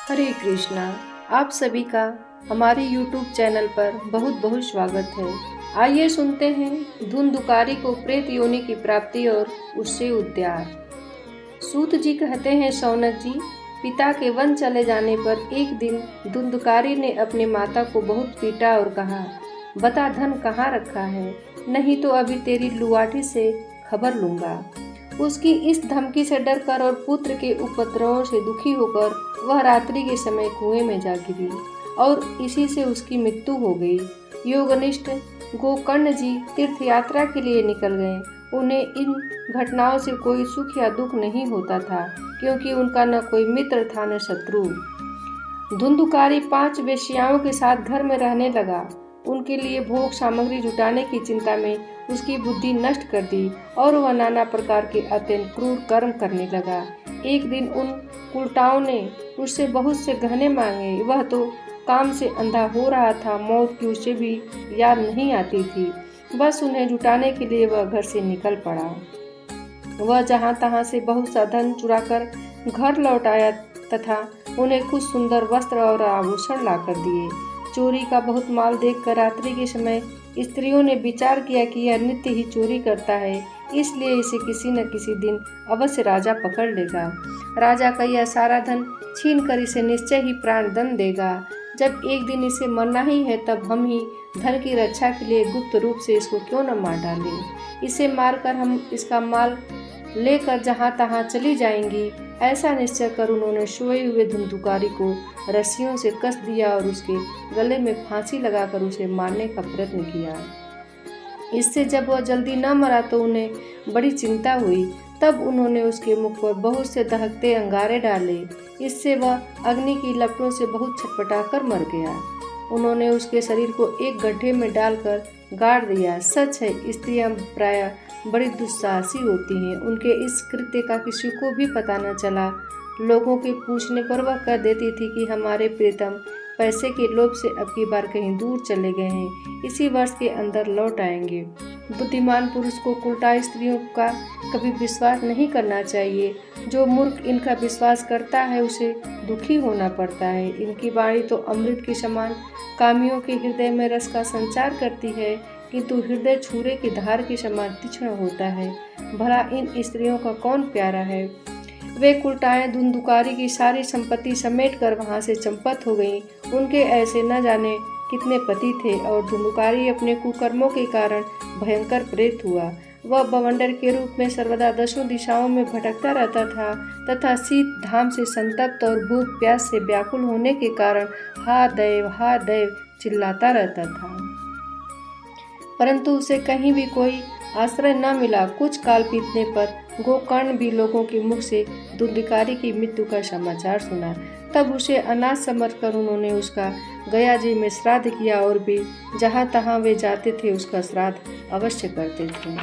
हरे कृष्णा। आप सभी का हमारे YouTube चैनल पर बहुत बहुत स्वागत है। आइए सुनते हैं धुंधुकारी को प्रेत योनि की प्राप्ति और उससे उद्धार। सूत जी कहते हैं, शौनक जी, पिता के वन चले जाने पर एक दिन धुंधुकारी ने अपनी माता को बहुत पीटा और कहा, बता धन कहाँ रखा है, नहीं तो अभी तेरी लुआठी से खबर लूंगा। उसकी इस धमकी से डरकर और पुत्र के उपद्रवों से दुखी होकर वह रात्रि के समय कुएं में जा गिरी और इसी से उसकी मृत्यु हो गई। योगनिष्ठ गोकर्ण जी तीर्थ यात्रा के लिए निकल गए। उन्हें इन घटनाओं से कोई सुख या दुख नहीं होता था, क्योंकि उनका न कोई मित्र था न शत्रु। धुंधुकारी 5 वेश्याओं के साथ घर में रहने लगा। उनके लिए भोग सामग्री जुटाने की चिंता में उसकी बुद्धि नष्ट कर दी और वह नाना प्रकार के अत्यंत क्रूर कर्म करने लगा। एक दिन उन उल्टाओं ने उससे बहुत से गहने मांगे। वह तो काम से अंधा हो रहा था, मौत की उसे भी याद नहीं आती थी। बस उन्हें जुटाने के लिए वह घर से निकल पड़ा। वह जहाँ तहाँ से बहुत सा धन चुराकर घर लौट आया तथा उन्हें कुछ सुंदर वस्त्र और आभूषण लाकर दिए। चोरी का बहुत माल देखकर रात्रि के समय स्त्रियों ने विचार किया कि यह नित्य ही चोरी करता है, इसलिए इसे किसी न किसी दिन अवश्य राजा पकड़ लेगा। राजा का यह सारा धन छीन कर इसे निश्चय ही प्राणदंड देगा। जब एक दिन इसे मरना ही है, तब हम ही धन की रक्षा के लिए गुप्त रूप से इसको क्यों न मार डालें। इसे मारकर हम इसका माल लेकर जहाँ तहाँ चली जाएंगी। ऐसा निश्चय कर उन्होंने सोए हुए धुंधुकारी को रस्सियों से कस दिया और उसके गले में फांसी लगाकर उसे मारने का प्रयत्न किया। इससे जब वह जल्दी न मरा तो उन्हें बड़ी चिंता हुई। तब उन्होंने उसके मुख पर बहुत से दहकते अंगारे डाले। इससे वह अग्नि की लपटों से बहुत छटपटाकर मर गया। उन्होंने उसके शरीर को एक गड्ढे में डालकर गाड़ दिया। सच है, स्त्रियां प्रायः बड़ी दुस्साहसी होती हैं। उनके इस कृत्य का किसी को भी पता न चला। लोगों के पूछने पर वह कह देती थी कि हमारे प्रीतम पैसे के लोभ से अब की बार कहीं दूर चले गए हैं, इसी वर्ष के अंदर लौट आएंगे। बुद्धिमान पुरुष को उल्टा स्त्रियों का कभी विश्वास नहीं करना चाहिए। जो मूर्ख इनका विश्वास करता है उसे दुखी होना पड़ता है। इनकी वाणी तो अमृत के समान कामियों के हृदय में रस का संचार करती है, किंतु हृदय छुरे की धार के समान तीक्ष्ण होता है। भला इन स्त्रियों का कौन प्यारा है। वे कुलटाएं धुंधुकारी की सारी संपत्ति समेट कर वहाँ से चंपत हो गईं। उनके ऐसे न जाने कितने पति थे और धुंधुकारी अपने कुकर्मों के कारण भयंकर प्रेत हुआ। वह बवंडर के रूप में सर्वदा 10 दिशाओं में भटकता रहता था तथा शीत धाम से संतप्त और भूख प्यास से व्याकुल होने के कारण हा दैव चिल्लाता रहता था, परंतु उसे कहीं भी कोई आश्रय न मिला। कुछ काल बीतने पर गोकर्ण भी लोगों के मुख से धुंधुकारी की मृत्यु का समाचार सुना। तब उसे अनाथ समझकर उन्होंने उसका गया जी में श्राद्ध किया और भी जहाँ तहाँ वे जाते थे उसका श्राद्ध अवश्य करते थे।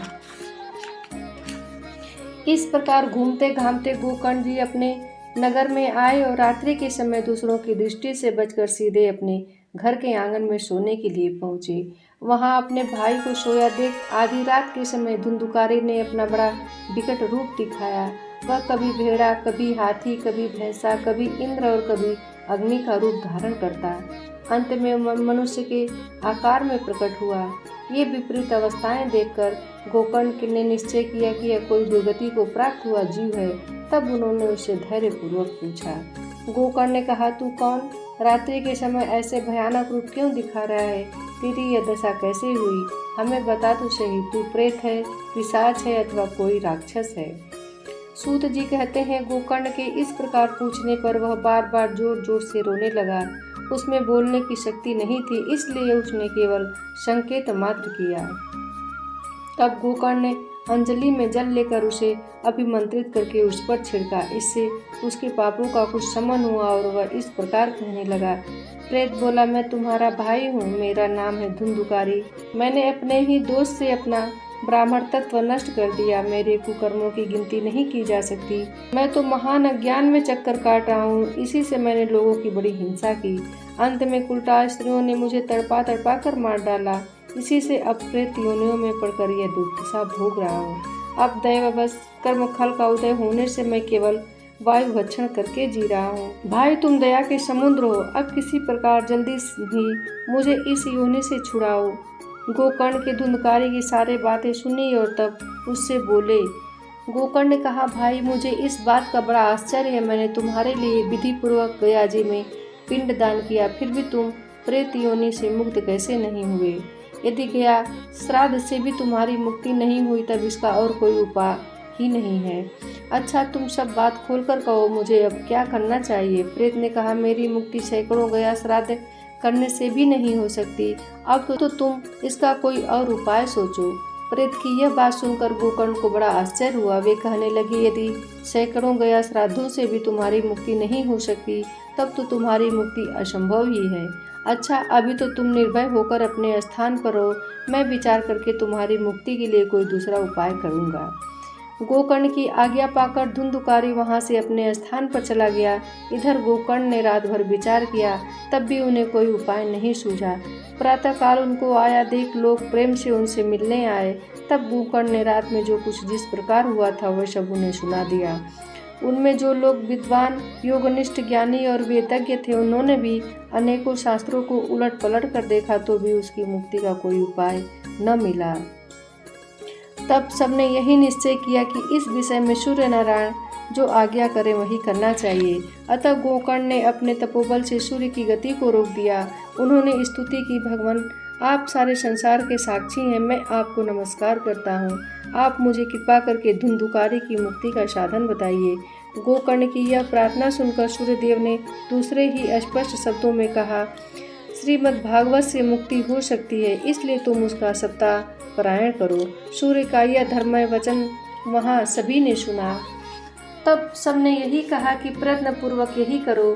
इस प्रकार घूमते घामते गोकर्ण जी अपने नगर में आए और रात्रि के समय दूसरों की दृष्टि से बचकर सीधे अपने घर के आंगन में सोने के लिए पहुँचे। वहां अपने भाई को सोया देख आधी रात के समय धुंधुकारी ने अपना बड़ा विकट रूप दिखाया। वह कभी भेड़ा, कभी हाथी, कभी भैंसा, कभी इंद्र और कभी अग्नि का रूप धारण करता। अंत में मनुष्य के आकार में प्रकट हुआ। ये विपरीत अवस्थाएं देखकर गोकर्ण ने निश्चय किया कि यह कोई दुर्गति को प्राप्त हुआ जीव है। तब उन्होंने उससे धैर्यपूर्वक पूछा। गोकर्ण ने कहा, तू कौन? रात्रि के समय ऐसे भयानक रूप क्यों दिखा रहा है? तेरी यह दशा कैसे हुई? हमें बता तो सही, तू प्रेत है, पिशाच है अथवा कोई राक्षस है? सूत जी कहते हैं, गोकर्ण के इस प्रकार पूछने पर वह बार बार जोर जोर से रोने लगा। उसमें बोलने की शक्ति नहीं थी, इसलिए उसने केवल संकेत मात्र किया। तब गोकर्ण ने अंजलि में जल लेकर उसे अभिमंत्रित करके उस पर छिड़का। इससे उसके पापों का कुछ शमन हुआ और वह इस प्रकार कहने लगा। प्रेत बोला, मैं तुम्हारा भाई हूँ, मेरा नाम है धुंधुकारी। मैंने अपने ही दोष से अपना ब्राह्मण तत्व नष्ट कर दिया। मेरे कुकर्मों की गिनती नहीं की जा सकती। मैं तो महान अज्ञान में चक्कर काट रहा हूँ, इसी से मैंने लोगों की बड़ी हिंसा की। अंत में कुलटा स्त्रियों ने मुझे तड़पा तड़पा कर मार डाला। इसी से अब प्रेत योनियों में पड़कर यह दुर्दशा भोग रहा हूँ। अब दैववश कर्मफल का उदय होने से मैं केवल वायु भक्षण करके जी रहा हूँ। भाई तुम दया के समुद्र हो, अब किसी प्रकार जल्दी ही मुझे इस योनि से छुड़ाओ। गोकर्ण के धुंधकारी की सारी बातें सुनी और तब उससे बोले। गोकर्ण ने कहा, भाई मुझे इस बात का बड़ा आश्चर्य है, मैंने तुम्हारे लिए विधि पूर्वक गया जी में पिंड दान किया, फिर भी तुम प्रेत योनि से मुक्त कैसे नहीं हुए? यदि गया श्राद्ध से भी तुम्हारी मुक्ति नहीं हुई तब इसका और कोई उपाय ही नहीं है। अच्छा तुम सब बात खोलकर कहो, मुझे अब क्या करना चाहिए? प्रेत ने कहा, मेरी मुक्ति सैकड़ों गया श्राद्ध करने से भी नहीं हो सकती, अब तो तुम इसका कोई और उपाय सोचो। प्रेत की यह बात सुनकर गोकर्ण को बड़ा आश्चर्य हुआ। वे कहने लगे, यदि सैकड़ों गया श्राद्धों से भी तुम्हारी मुक्ति नहीं हो सकती तब तो तुम्हारी मुक्ति असंभव ही है। अच्छा अभी तो तुम निर्भय होकर अपने स्थान पर रहो, मैं विचार करके तुम्हारी मुक्ति के लिए कोई दूसरा उपाय करूँगा। गोकर्ण की आज्ञा पाकर धुंधुकारी वहां से अपने स्थान पर चला गया। इधर गोकर्ण ने रात भर विचार किया, तब भी उन्हें कोई उपाय नहीं सूझा। प्रातःकाल उनको आया देख लोग प्रेम से उनसे मिलने आए। तब गोकर्ण ने रात में जो कुछ जिस प्रकार हुआ था वह सब उन्हें सुना दिया। उनमें जो लोग विद्वान, योगनिष्ठ, ज्ञानी और वेदज्ञ थे, उन्होंने भी अनेकों शास्त्रों को उलट पलट कर देखा तो भी उसकी मुक्ति का कोई उपाय न मिला। तब सबने यही निश्चय किया कि इस विषय में सूर्य नारायण जो आज्ञा करें वही करना चाहिए। अतः गोकर्ण ने अपने तपोबल से सूर्य की गति को रोक दिया। उन्होंने स्तुति की, भगवान आप सारे संसार के साक्षी हैं, मैं आपको नमस्कार करता हूँ, आप मुझे कृपा करके धुंधुकारी की मुक्ति का साधन बताइए। गोकर्ण की यह प्रार्थना सुनकर सूर्यदेव ने दूसरे ही स्पष्ट शब्दों में कहा, श्रीमद् भागवत से मुक्ति हो सकती है, इसलिए तुम उसका सप्ताह पारायण करो। सूर्य का यह धर्ममय वचन वहाँ सभी ने सुना। तब सबने यही कहा कि प्रयत्न पूर्वक यही करो,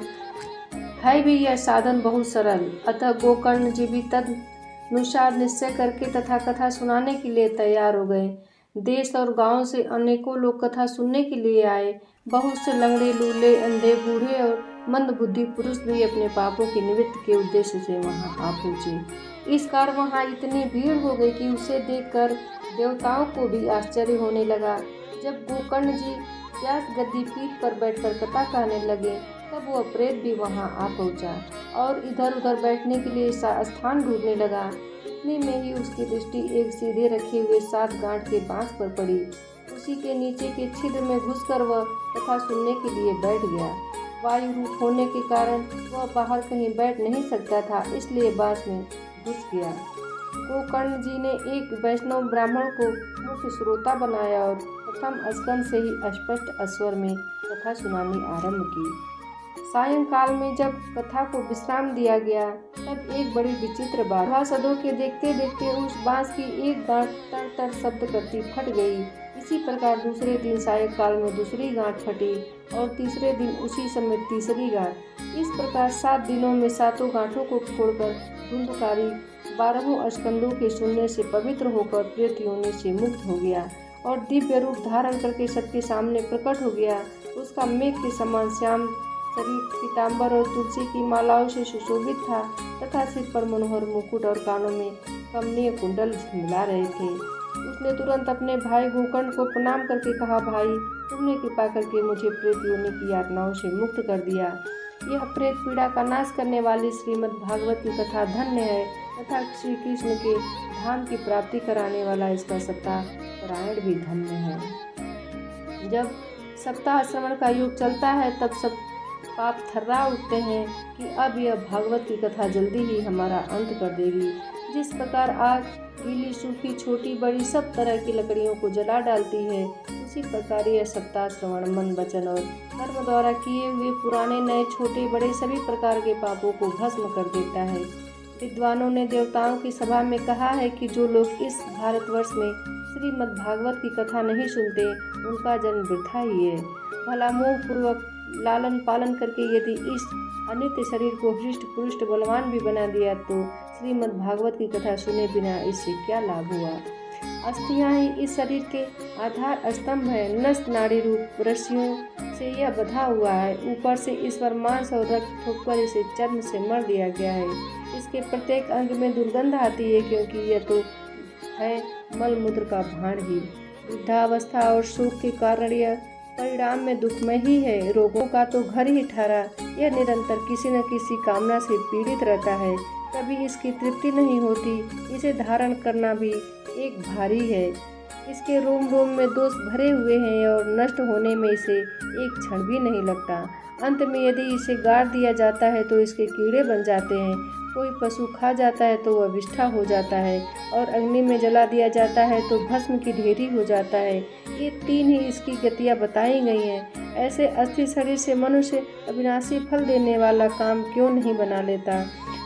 है भी यह साधन बहुत सरल। अतः गोकर्ण जी भी तदनुसार निश्चय करके तथा कथा सुनाने के लिए तैयार हो गए। देश और गांव से अनेकों लोग कथा सुनने के लिए आए। बहुत से लंगड़े, लूले, अंधे, बूढ़े और मंदबुद्धि पुरुष भी अपने पापों की निवृत्ति के उद्देश्य से वहां आ पहुंचे। इस कारण वहां इतनी भीड़ हो गई कि उसे देखकर देवताओं को भी आश्चर्य होने लगा। जब गोकर्ण जी व्यास गद्दी पीठ पर बैठकर कथा कहने लगे तब वह प्रेत भी वहां आ पहुंचा और इधर उधर बैठने के लिए स्थान ढूंढने लगा। इतने में ही उसकी दृष्टि एक सीधे रखे हुए 7 गांठ के बांस पर पड़ी। उसी के नीचे के छिद्र में घुसकर वह कथा सुनने के लिए बैठ गया। वायु रूप होने के कारण वह बाहर कहीं बैठ नहीं सकता था, इसलिए बांस में घुस गया। गोकर्ण जी ने एक वैष्णव ब्राह्मण को मुख्य श्रोता बनाया और प्रथम स्कंद से ही स्पष्ट स्वर में कथा सुनानी आरंभ की। सायंकाल में जब कथा को विश्राम दिया गया तब एक बड़ी विचित्र बात, सभासदों के देखते देखते उस बांस की एक गांठ तर तर शब्द करती फट गई। इसी प्रकार दूसरे दिन सायंकाल में दूसरी गांठ फटी और तीसरे दिन उसी समय तीसरी गांठ। इस प्रकार 7 दिनों में 7 गांठों को छोड़कर धुंधुकारी 12 स्कंदों के सुनने से पवित्र होकर प्रेत योनि से मुक्त हो गया और दिव्य रूप धारण करके सबके सामने प्रकट हो गया। उसका मेघ के समान श्याम शरीर पीताम्बर और तुलसी की मालाओं से सुशोभित था तथा सिर पर मनोहर मुकुट और कानों में कमनीय कुंडल झिलमिला रहे थे। उसने तुरंत अपने भाई गोकर्ण को प्रणाम करके कहा, भाई तुमने कृपा करके मुझे प्रेत योनि की यातनाओं से मुक्त कर दिया। यह प्रेत पीड़ा का नाश करने वाली श्रीमद् भागवत की कथा धन्य है तथा श्री कृष्ण के धाम की प्राप्ति कराने वाला इसका सप्ताह पारायण भी धन्य है। जब सप्ताह श्रवण का योग चलता है तब सब पाप थर्रा उठते हैं कि अब यह भागवत की कथा जल्दी ही हमारा अंत कर देगी। जिस प्रकार आग गीली, सूखी, छोटी, बड़ी सब तरह की लकड़ियों को जला डालती है, उसी प्रकार यह सप्ताह श्रवण मन, वचन और कर्म द्वारा किए हुए पुराने, नए, छोटे, बड़े सभी प्रकार के पापों को भस्म कर देता है। विद्वानों ने देवताओं की सभा में कहा है कि जो लोग इस भारतवर्ष में श्रीमद् भागवत की कथा नहीं सुनते उनका जन्म वृथा ही है। भला मोह पूर्वक लालन पालन करके यदि इस अनित्य शरीर को हृष्ट पुष्ट बलवान भी बना दिया तो श्रीमद् भागवत की कथा सुने बिना इससे क्या लाभ हुआ। अस्थियां ही इस शरीर के आधार स्तंभ है। नष्ट नाड़ी रूप रस्सियों से यह बंधा हुआ है। ऊपर से इस पर मांस और रक्त थोपकर इसे चर्म से मर दिया गया है। इसके प्रत्येक अंग में दुर्गंध आती है क्योंकि यह तो है मल मूत्र का भांड ही। वृद्धावस्था और शोक के कारण यह परिणाम में दुखमय ही है। रोगों का तो घर ही ठहरा, यह निरंतर किसी न किसी कामना से पीड़ित रहता है। कभी इसकी तृप्ति नहीं होती, इसे धारण करना भी एक भारी है। इसके रोम रोम में दोष भरे हुए हैं और नष्ट होने में इसे एक क्षण भी नहीं लगता। अंत में यदि इसे गाड़ दिया जाता है तो इसके कीड़े बन जाते हैं। कोई पशु खा जाता है तो वह विष्ठा हो जाता है और अग्नि में जला दिया जाता है तो भस्म की ढेरी हो जाता है। ये 3 ही इसकी गतियाँ बताई गई हैं। ऐसे अस्थि शरीर से मनुष्य अविनाशी फल देने वाला काम क्यों नहीं बना लेता।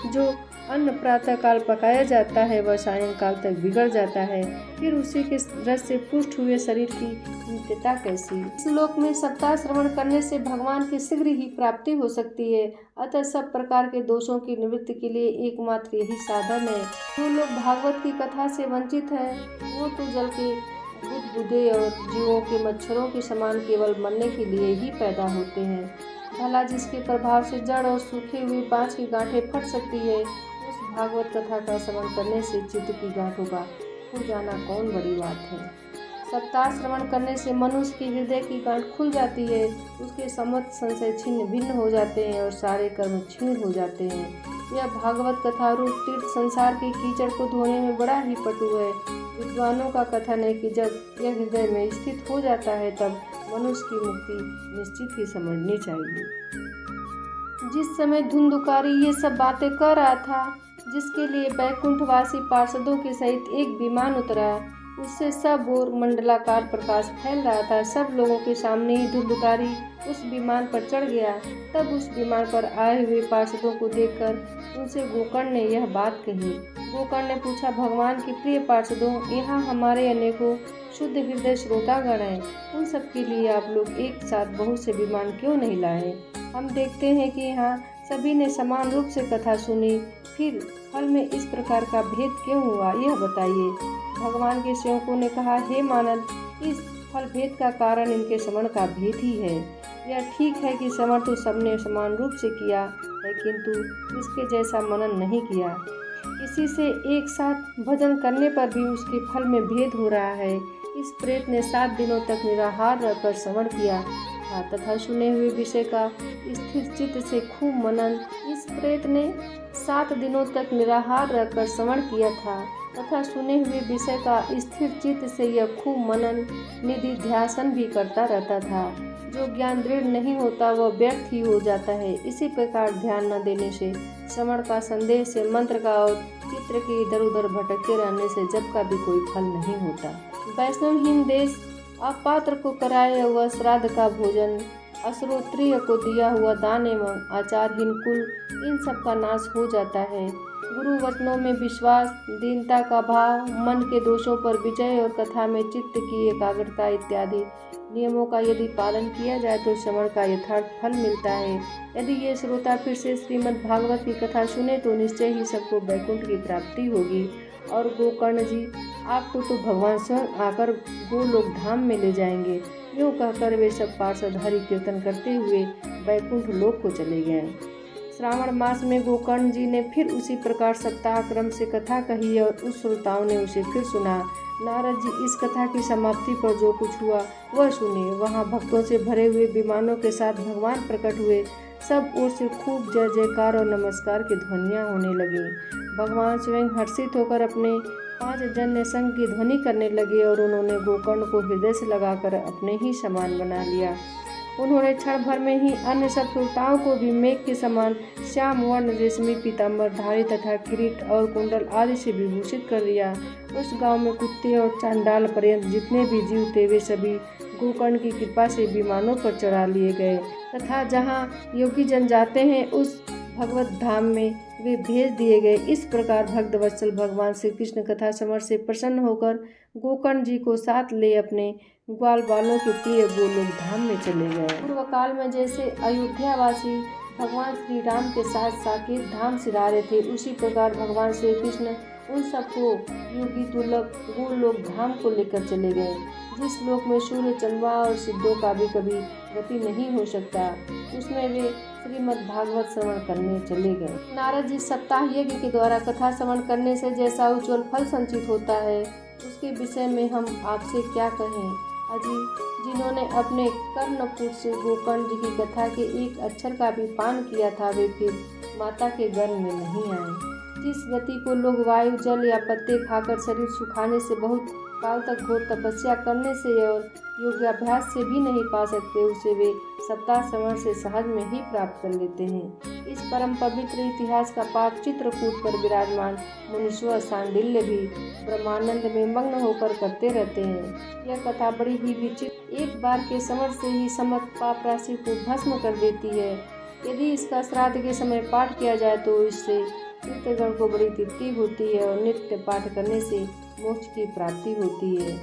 जो अन्न प्रातः काल पकाया जाता है वह सायंकाल तक बिगड़ जाता है, फिर उसी के रस से पुष्ट हुए शरीर की नित्यता कैसी। इस लोक में सप्ताह श्रवण करने से भगवान की शीघ्र ही प्राप्ति हो सकती है। अतः सब प्रकार के दोषों की निवृत्ति के लिए एकमात्र यही साधन है। जो लोग भागवत की कथा से वंचित हैं वो तो जल के बुदबुदे और जीवों के मच्छरों के समान केवल मरने के लिए ही पैदा होते हैं। भला जिसके प्रभाव से जड़ और सूखे हुए बाँस की गांठें फट सकती है, उस भागवत कथा का श्रवण करने से चित्त की गांठों का खुल जाना कौन बड़ी बात है। सप्ताह श्रवण करने से मनुष्य की हृदय की गांठ खुल जाती है, उसके समस्त संशय छिन्न भिन्न हो जाते हैं और सारे कर्म क्षीण हो जाते हैं। यह भागवत कथा रूप तीर्थ संसार के कीचड़ को धोने में बड़ा ही पटु है। विद्वानों का कथन है कि जब यह हृदय में स्थित हो जाता है तब मनुष्य की मुक्ति निश्चित ही समझनी चाहिए। जिस समय धुंधुकारी ये सब बातें कर रहा था, जिसके लिए बैकुंठवासी पार्षदों के सहित एक विमान उतरा, उससे सब ओर मंडलाकार प्रकाश फैल रहा था। सब लोगों के सामने ही धुंधुकारी उस विमान पर चढ़ गया। तब उस विमान पर आए हुए पार्षदों को देखकर उनसे गोकर्ण ने यह बात कही। गोकर्ण ने पूछा, भगवान के प्रिय पार्षदों, यहाँ हमारे अनेकों शुद्ध हृदय श्रोतागण हैं, उन सब के लिए आप लोग एक साथ बहुत से विमान क्यों नहीं लाए। हम देखते हैं कि यहाँ सभी ने समान रूप से कथा सुनी, फिर फल में इस प्रकार का भेद क्यों हुआ, यह बताइए। भगवान के सेवकों ने कहा, हे मानद, इस फल भेद का कारण इनके श्रवण का भेद ही है। यह ठीक है कि श्रवण तो सबने समान रूप से किया है, किंतु इसके जैसा मनन नहीं किया। इसी से एक साथ भजन करने पर भी उसके फल में भेद हो रहा है। इस प्रेत ने 7 दिनों तक निराहार रहकर श्रवण किया था तथा सुने हुए विषय का स्थिर चित्त से खूब मनन। इस प्रेत ने 7 दिनों तक निराहार रहकर श्रवण किया था तथा सुने हुए विषय का स्थिर चित्त से यह खूब मनन निधि ध्यासन भी करता रहता था। जो ज्ञान दृढ़ नहीं होता वह व्यर्थ ही हो जाता है। इसी प्रकार ध्यान न देने से, श्रवण का, संदेह से, मंत्र का और चित्र के इधर उधर भटकते रहने से जप का भी कोई फल नहीं होता। वैष्णवहीन देश अपात्र को कराए हुआ श्राद्ध का भोजन, अश्रोत्रिय को दिया हुआ दान एवं आचारहीन कुल, इन सब का नाश हो जाता है। गुरु वचनों में विश्वास, दीनता का भाव, मन के दोषों पर विजय और कथा में चित्त की एकाग्रता इत्यादि नियमों का यदि पालन किया जाए तो श्रवण का यथार्थ फल मिलता है। यदि ये श्रोता फिर से श्रीमद् भागवत की कथा सुने तो निश्चय ही सबको वैकुंठ की प्राप्ति होगी। और गोकर्ण जी, आपको तो भगवान स्वयं आकर गोलोक धाम में ले जाएंगे। यूँ कहकर वे सब पार्षद हरि कीर्तन करते हुए वैकुंठ लोक को चले गए। श्रावण मास में गोकर्ण जी ने फिर उसी प्रकार सप्ताह क्रम से कथा कही और उस श्रोताओं ने उसे फिर सुना। नारद जी इस कथा की समाप्ति पर जो कुछ हुआ वह सुने। वहाँ भक्तों से भरे हुए विमानों के साथ भगवान प्रकट हुए। सब ओर से खूब जय जयकार और नमस्कार की ध्वनियाँ होने लगी। भगवान स्वयं हर्षित होकर अपने 5 जन्य संघ की ध्वनि करने लगे और उन्होंने गोकर्ण को हृदय से लगाकर अपने ही समान बना लिया। उन्होंने क्षण भर में ही अन्य सब श्रोताओं को भी मेघ के समान श्याम वर्ण रेशमी पीताम्बर धारी तथा किरीट और कुंडल आदि से विभूषित कर दिया। उस गांव में कुत्ते और चांडाल पर्यंत जितने भी जीव थे वे सभी गोकर्ण की कृपा से विमानों पर चढ़ा लिए गए तथा जहां योगी जन जाते हैं उस भगवत धाम में वे भेज दिए गए। इस प्रकार भक्तवत्सल भगवान श्री कृष्ण कथा समर से प्रसन्न होकर गोकर्ण जी को साथ ले अपने ग्वाल बालों के प्रिय गोलोक धाम में चले गए। पूर्व काल में जैसे अयोध्यावासी भगवान श्री राम के साथ साकेत धाम सिधारे थे, उसी प्रकार भगवान श्री कृष्ण उन सबको योगी दुर्लभ गोलोक धाम को लेकर चले गए, जिस लोक में सूर्य, चंद्रमा और सिद्धों का भी कभी गति नहीं हो सकता। उसमें वे श्रीमद् भागवत श्रवण करने चले गए। नारद जी सप्ताह यज्ञ के द्वारा कथा श्रवण करने से जैसा उज्ज्वल फल संचित होता है, उसके विषय में हम आपसे क्या कहें। अजी, जिन्होंने अपने कर्णपुट से गोकर्ण जी की कथा के एक अक्षर का भी पान किया था, वे फिर माता के गर्भ में नहीं आए। जिस गति को लोग वायु, जल या पत्ते खाकर शरीर सुखाने से, बहुत काल तक घोर तपस्या करने से और योगाभ्यास से भी नहीं पा सकते, उसे वे सप्ताह श्रवण से सहज में ही प्राप्त कर लेते हैं। इस परम पवित्र इतिहास का पाठ चित्रकूट पर विराजमान मुनीश्वर सांडिल्य भी ब्रह्मानंद में मग्न होकर करते रहते हैं। यह कथा बड़ी ही विचित्र, एक बार के श्रवण से ही समस्त पाप राशि को भस्म कर देती है। यदि इसका श्राद्ध के समय पाठ किया जाए तो इससे तीर्थगण को बड़ी तृप्ति होती है और नित्य पाठ करने से मोक्ष की प्राप्ति होती है।